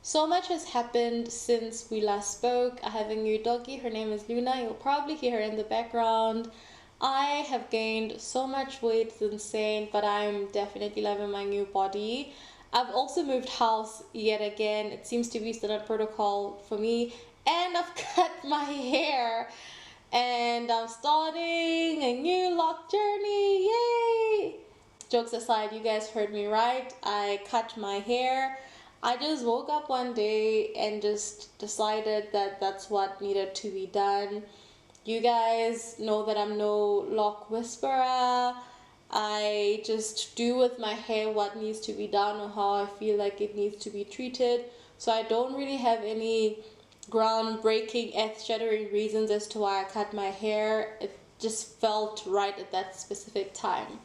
So much has happened since we last spoke. I have a new doggy. Her name is Luna. You'll probably hear her in the background. I have gained so much weight, it's insane, but I'm definitely loving my new body. I've also moved house yet again. It seems to be standard protocol for me. And I've cut my hair. And I'm starting a new lock journey. Yay! Jokes aside, you guys heard me right. I cut my hair. I just woke up one day and just decided that that's what needed to be done. You guys know that I'm no lock whisperer. I just do with my hair what needs to be done or how I feel like it needs to be treated. So I don't really have any groundbreaking, earth-shattering reasons as to why I cut my hair. It just felt right at that specific time.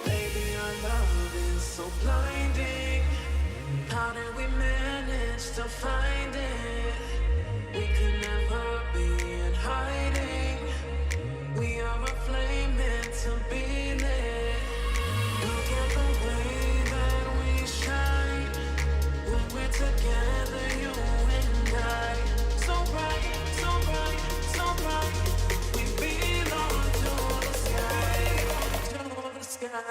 Baby, our love is so blinding. How did we manage to find it? We could never be in hiding. We are a flame meant to be lit. Look at the way that we shine when we're together, you and I. So bright, so bright, so bright. We belong to the sky, to the sky.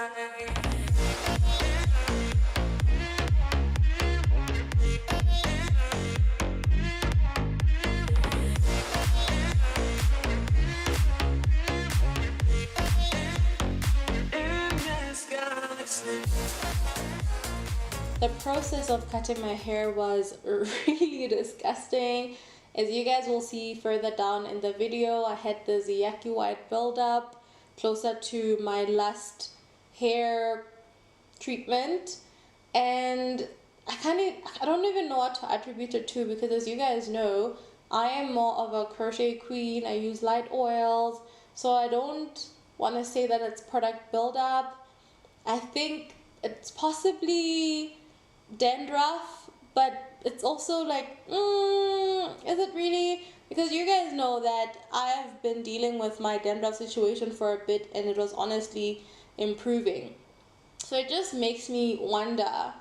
The process of cutting my hair was really disgusting. As you guys will see further down in the video, I had this yucky white buildup closer to my last hair treatment, and I don't even know what to attribute it to, because as you guys know, I am more of a crochet queen. I use light oils, so I don't want to say that it's product buildup. I think it's possibly dandruff, but it's also like, is it really? Because you guys know that I've been dealing with my dandruff situation for a bit, and it was honestly improving. So it just makes me wonder,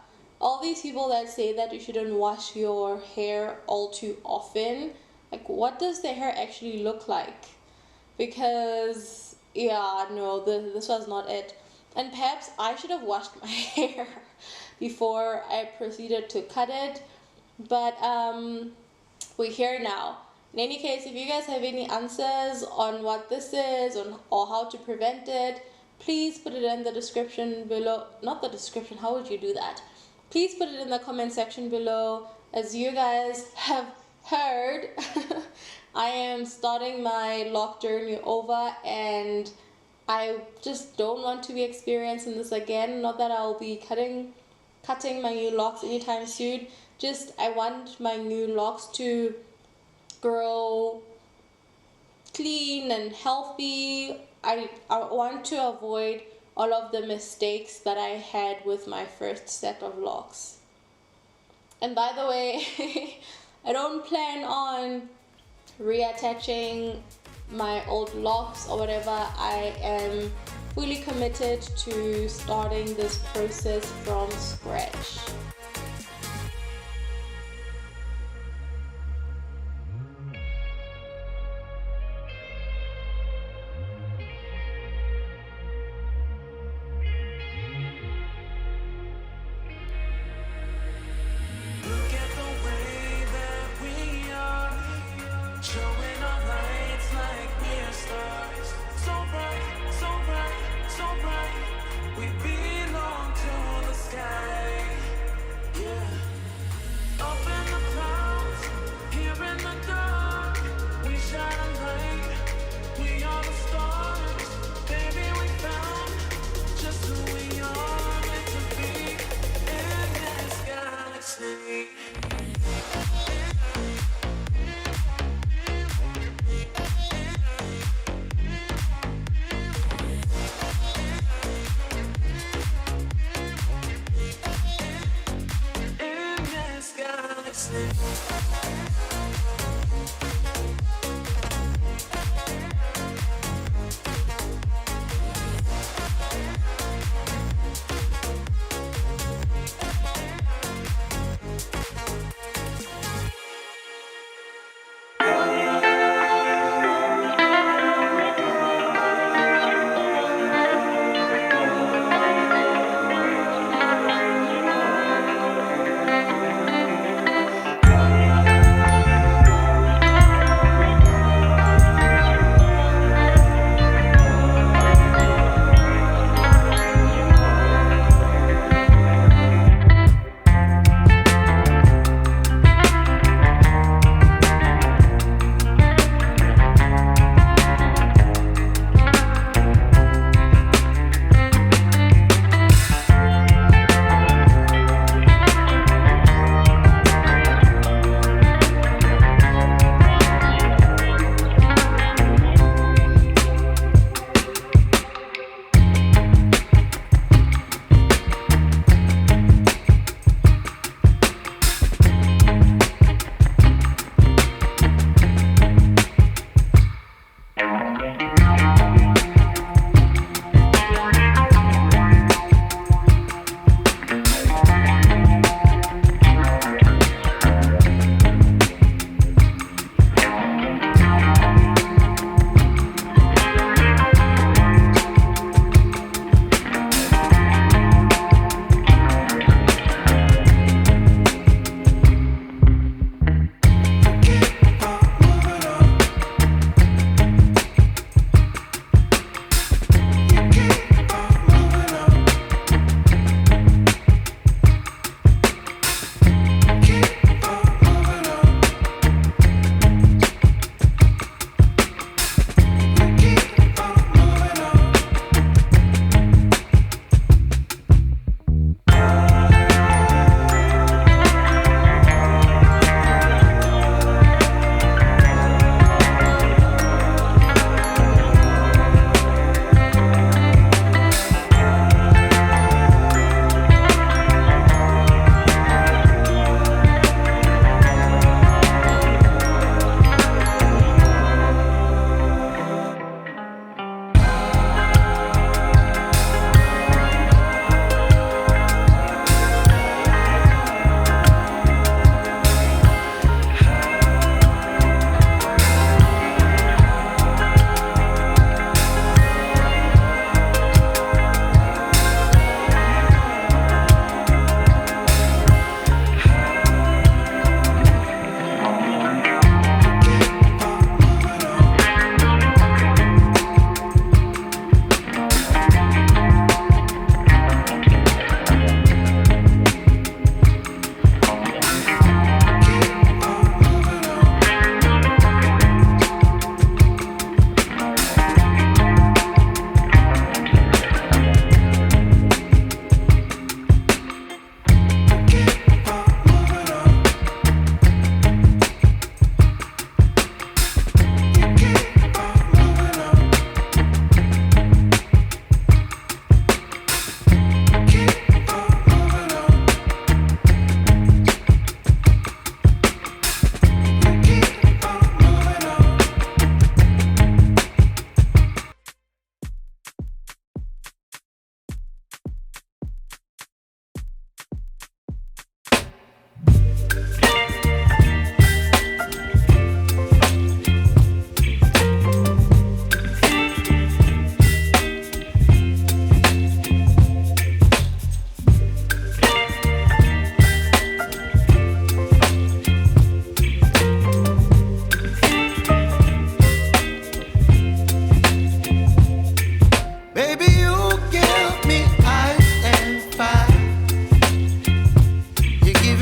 all these people that say that you shouldn't wash your hair all too often, like, what does their hair actually look like? Because yeah, no, this was not it. And perhaps I should have washed my hair before I proceeded to cut it, but we're here now. In any case, if you guys have any answers on what this is or how to prevent it, please put it in the description below. Not the description, how would you do that? Please put it in the comment section below. As you guys have heard, I am starting my lock journey over, and I just don't want to be experiencing this again. Not that I'll be cutting my new locks anytime soon. Just I want my new locks to grow clean and healthy. I want to avoid all of the mistakes that I had with my first set of locks. And by the way, I don't plan on reattaching my old locks or whatever. I am fully committed to starting this process from scratch.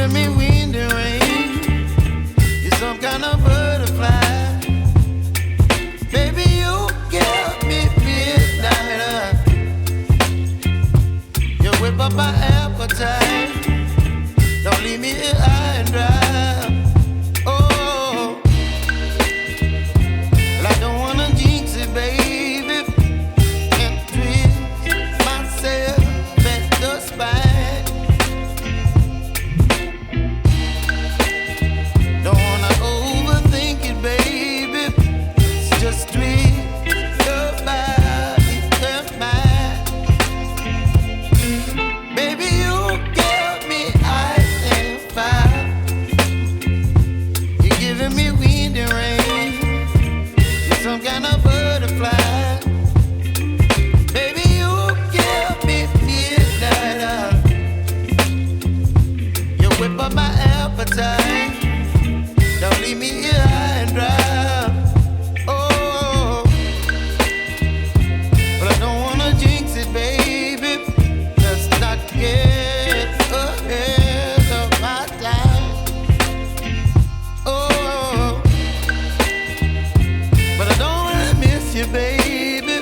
giving me wind and rain. You're some kind of butterfly. Baby, you give me midnight. You whip up my appetite. Don't leave me here high and dry. Oh, well, I don't wanna jinx it, baby, and twist myself at the spine. Don't wanna overthink it, baby. It's just twist your body and mine. Baby, you give me ice and fire. You're giving me wind and rain. You're some kind of butterfly. Baby, you give me midnight. You whip up my appetite. Don't leave me here high and dry. Oh, but I don't wanna jinx it, baby. Let's not get ahead of my time. Oh, but I don't wanna miss you, baby.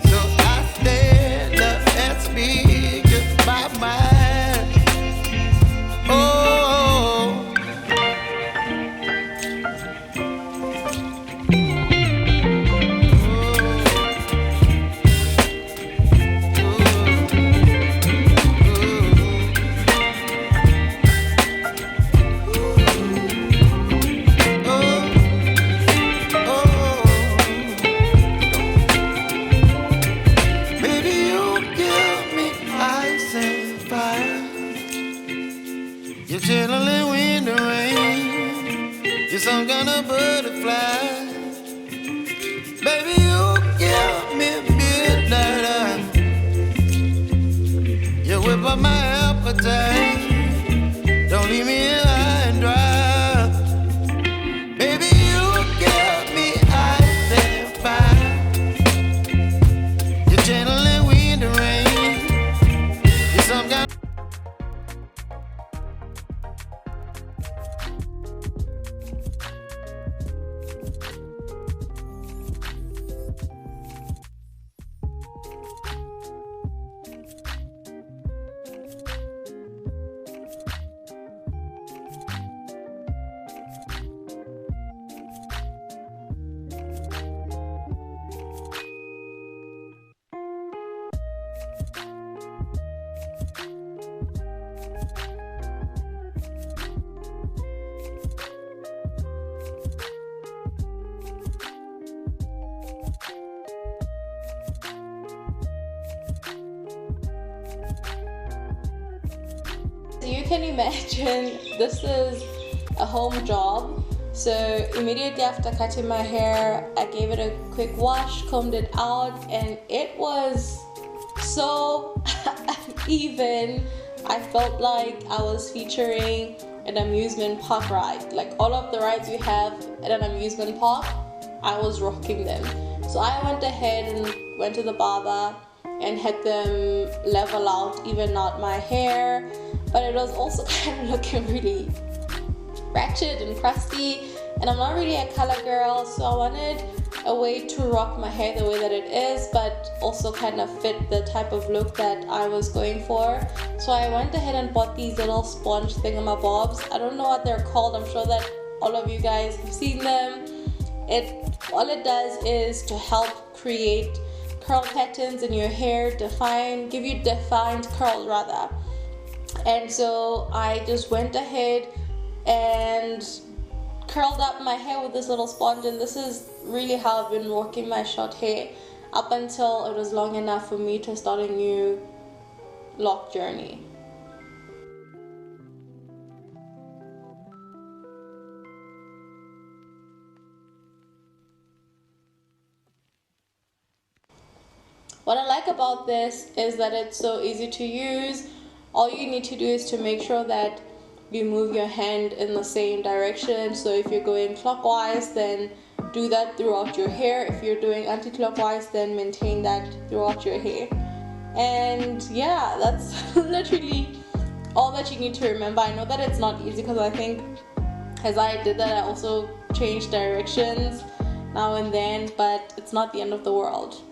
So I stand up and speak my mind. Oh. Baby, you give me ice and fire. You're chilling wind and rain. You're some kind of butterfly. Baby, you give me midnight. You whip up my appetite. Don't leave me here high and dry. Baby, you give me ice and fire. You're channeling wind and rain. You're some kind. You can imagine this is a home job. So immediately after cutting my hair, I gave it a quick wash, combed it out, and it was so uneven. I felt like I was featuring an amusement park ride. Like all of the rides you have at an amusement park, I was rocking them. So I went ahead and went to the barber and had them level out, even out my hair. But it was also kind of looking really ratchet and crusty, and I'm not really a color girl, so I wanted a way to rock my hair the way that it is, but also kind of fit the type of look that I was going for. So I went ahead and bought these little sponge thingamabobs. I don't know what they're called. I'm sure that all of you guys have seen them. All it does is to help create curl patterns in your hair, give you defined curls rather. And so I just went ahead and curled up my hair with this little sponge, and this is really how I've been rocking my short hair up until it was long enough for me to start a new lock journey. What I like about this is that it's so easy to use. All you need to do is to make sure that you move your hand in the same direction. So if you're going clockwise, then do that throughout your hair. If you're doing anti-clockwise, then maintain that throughout your hair. And yeah, that's literally all that you need to remember. I know that it's not easy because I think as I did that, I also changed directions now and then, but it's not the end of the world.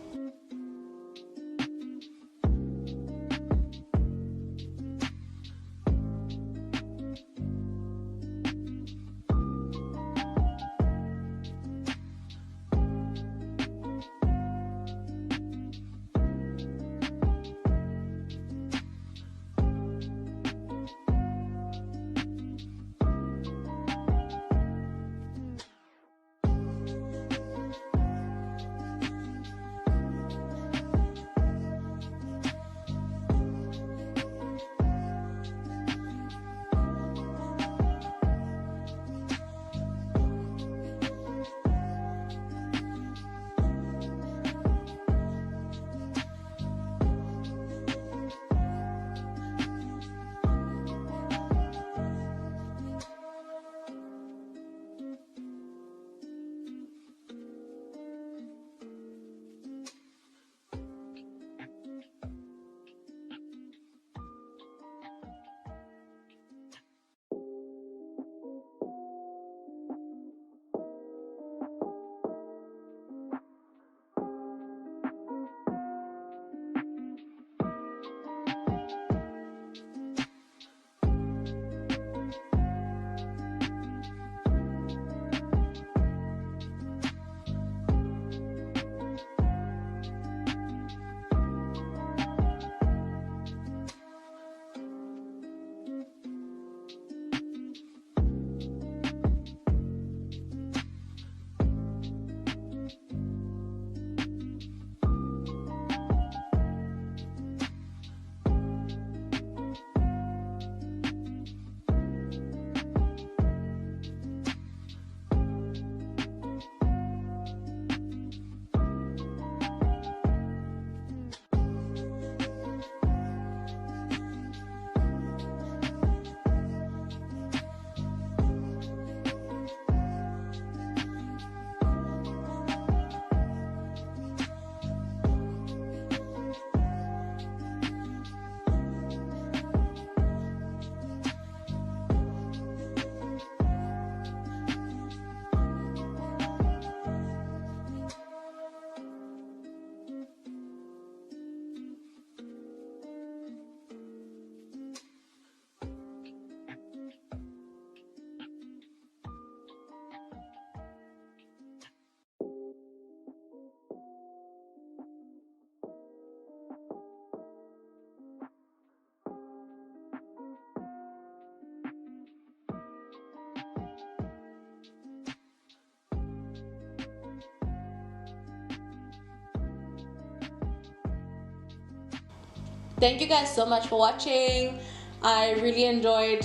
Thank you guys so much for watching. I really enjoyed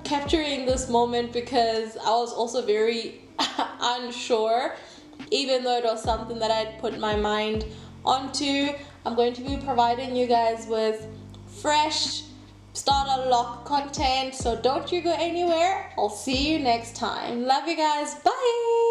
capturing this moment because I was also very unsure, even though it was something that I'd put my mind onto. I'm going to be providing you guys with fresh starter lock content, so don't you go anywhere. I'll see you next time. Love you guys. Bye.